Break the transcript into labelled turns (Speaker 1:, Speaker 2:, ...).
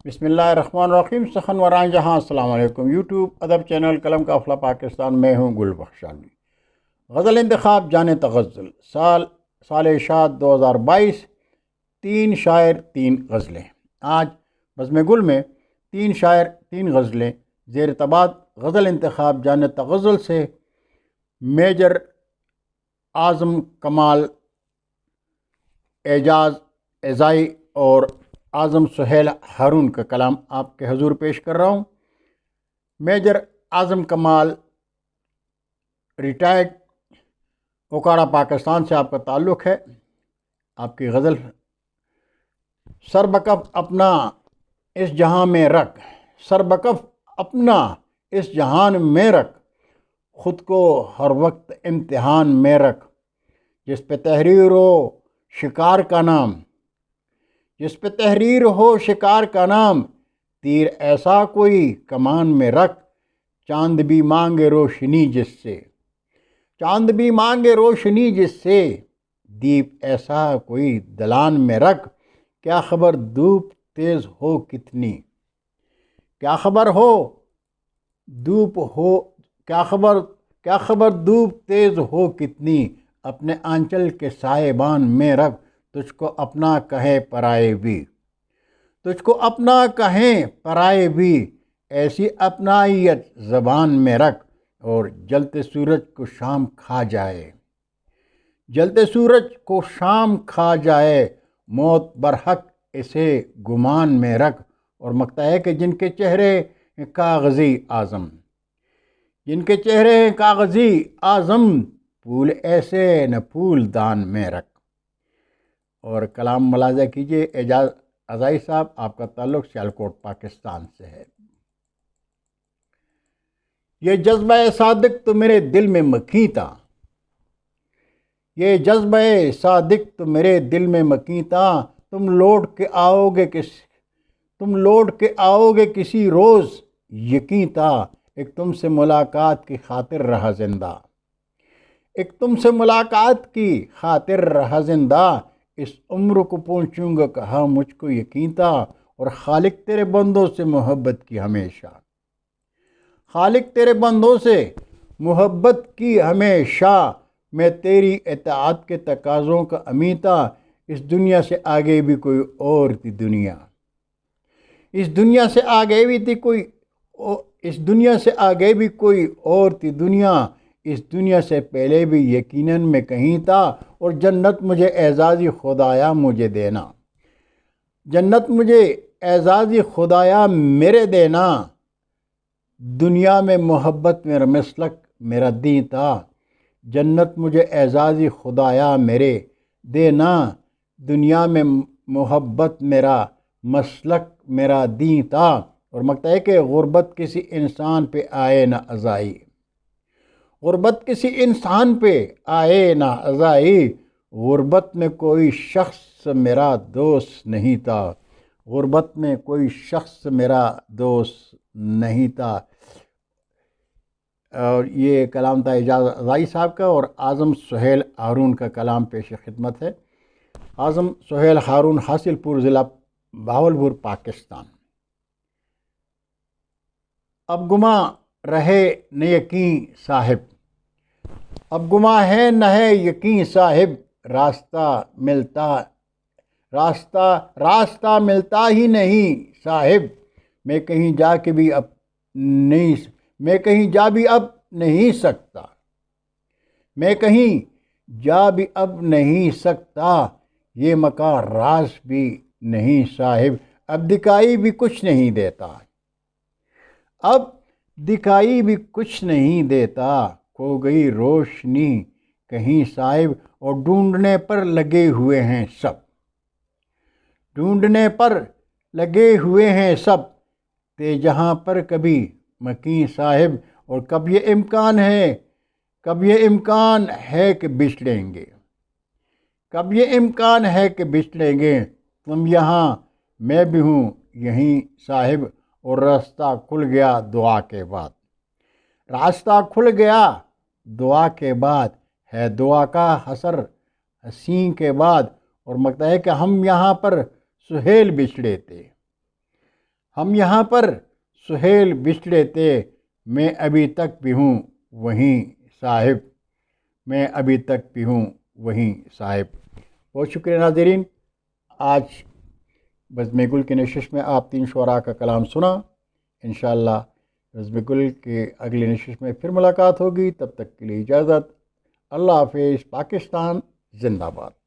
Speaker 1: بسم اللہ الرحمن الرحیم سخن وران جہاں السلام علیکم یوٹیوب ادب چینل قلم قافلہ پاکستان میں ہوں گل بخشانی۔ غزل انتخاب جانے تغزل سال اشاعت 2022 تین شاعر تین غزلیں۔ آج بزم گل میں تین شاعر تین غزلیں زیر تباد غزل انتخاب جانے تغزل سے میجر اعظم کمال اعجاز اعزائی اور اعظم سہیل ہارون کا کلام آپ کے حضور پیش کر رہا ہوں۔ میجر اعظم کمال ریٹائرڈ اوکاڑا پاکستان سے آپ کا تعلق ہے۔ آپ کی غزل: سربکف اپنا اس جہاں میں رکھ، سربکف اپنا اس جہان میں رکھ، خود کو ہر وقت امتحان میں رکھ، جس پہ تحریر ہو شکار کا نام، جس پہ تحریر ہو شکار کا نام، تیر ایسا کوئی کمان میں رکھ، چاند بھی مانگے روشنی جس سے، چاند بھی مانگے روشنی جس سے، دیپ ایسا کوئی دلان میں رکھ، کیا خبر دھوپ تیز ہو کتنی، کیا خبر ہو دھوپ ہو کیا خبر دھوپ تیز ہو کتنی، اپنے آنچل کے سائبان میں رکھ، تجھ کو اپنا کہے پرائے بھی، تجھ کو اپنا کہیں پرائے بھی، ایسی اپنائیت زبان میں رکھ، اور جلتے سورج کو شام کھا جائے، جلتے سورج کو شام کھا جائے، موت برحق اسے گمان میں رکھ، اور مکتا ہے کہ جن کے چہرے کاغذی اعظم، جن کے چہرے کاغذی اعظم، پھول ایسے نہ پھول دان میں رکھ۔ اور کلام ملاحظہ کیجیے، اعجاز اعزائی صاحب، آپ کا تعلق سیالکوٹ پاکستان سے ہے۔ یہ جذبہ صادق تو میرے دل میں مکیں تھا، یہ جذبہ صادق تو میرے دل میں مکیں تھا، تم لوٹ کے آؤ گے کسی روز، یقیں تھا، ایک تم سے ملاقات کی خاطر رہا زندہ، ایک تم سے ملاقات کی خاطر رہا زندہ، اس عمر کو پہنچوں گا کہا مجھ کو یقین تھا، اور خالق تیرے بندوں سے محبت کی ہمیشہ، خالق تیرے بندوں سے محبت کی ہمیشہ، میں تیری اطاعت کے تقاضوں کا امی تھا، اس دنیا سے آگے بھی کوئی اور تھی دنیا، اس دنیا سے آگے بھی تھی کوئی اس دنیا سے آگے بھی کوئی اور تھی دنیا، اس دنیا سے پہلے بھی یقیناً میں کہیں تھا، اور جنت مجھے اعزازی خدایا مجھے دینا، جنت مجھے اعزازی خدایا میرے دینا، دنیا میں محبت میرا مسلک میرا دین تھا، جنت مجھے اعزازی خدایا میرے دینا، دنیا میں محبت میرا مسلک میرا دین تھا، اور مکتا ہے کہ غربت کسی انسان پہ آئے نہ ازائی، غربت کسی انسان پہ آئے نہ ازائی، غربت میں کوئی شخص میرا دوست نہیں تھا، غربت میں کوئی شخص میرا دوست نہیں تھا۔ اور یہ کلام تھا اعجاز اعزائی صاحب کا، اور اعظم سہیل ہارون کا کلام پیش خدمت ہے۔ اعظم سہیل ہارون، حاصل پور ضلع، بہاولپور، پاکستان۔ اب گماں رہے نہ یقین صاحب، اب گماں ہے نہ ہے یقین صاحب، راستہ ملتا ہی نہیں صاحب، میں کہیں جا بھی اب نہیں سکتا، میں کہیں جا بھی اب نہیں سکتا، یہ مکان راز بھی نہیں صاحب، اب دکھائی بھی کچھ نہیں دیتا، اب دکھائی بھی کچھ نہیں دیتا، کھو گئی روشنی کہیں صاحب، اور ڈھونڈنے پر لگے ہوئے ہیں سب، ڈھونڈنے پر لگے ہوئے ہیں سب، تے جہاں پر کبھی مکیں صاحب، اور کب یہ امکان ہے کہ بچھڑیں گے، کب یہ امکان ہے کہ بچھڑیں گے، تم یہاں میں بھی ہوں یہیں صاحب، اور راستہ کھل گیا دعا کے بعد، راستہ کھل گیا دعا کے بعد، ہے دعا کا حسر حسین کے بعد، اور مگتا ہے کہ ہم یہاں پر سہیل بچھڑے تھے، ہم یہاں پر سہیل بچھڑے تھے، میں ابھی تک بھی ہوں وہیں صاحب، میں ابھی تک بھی ہوں وہیں صاحب۔ بہت شکریہ ناظرین، آج بزم گل کی نشست میں آپ 3 شعراء کا کلام سنا۔ انشاءاللہ بزم گل کے اگلی نشست میں پھر ملاقات ہوگی، تب تک کے لیے اجازت۔ اللہ حافظ۔ پاکستان زندہ باد۔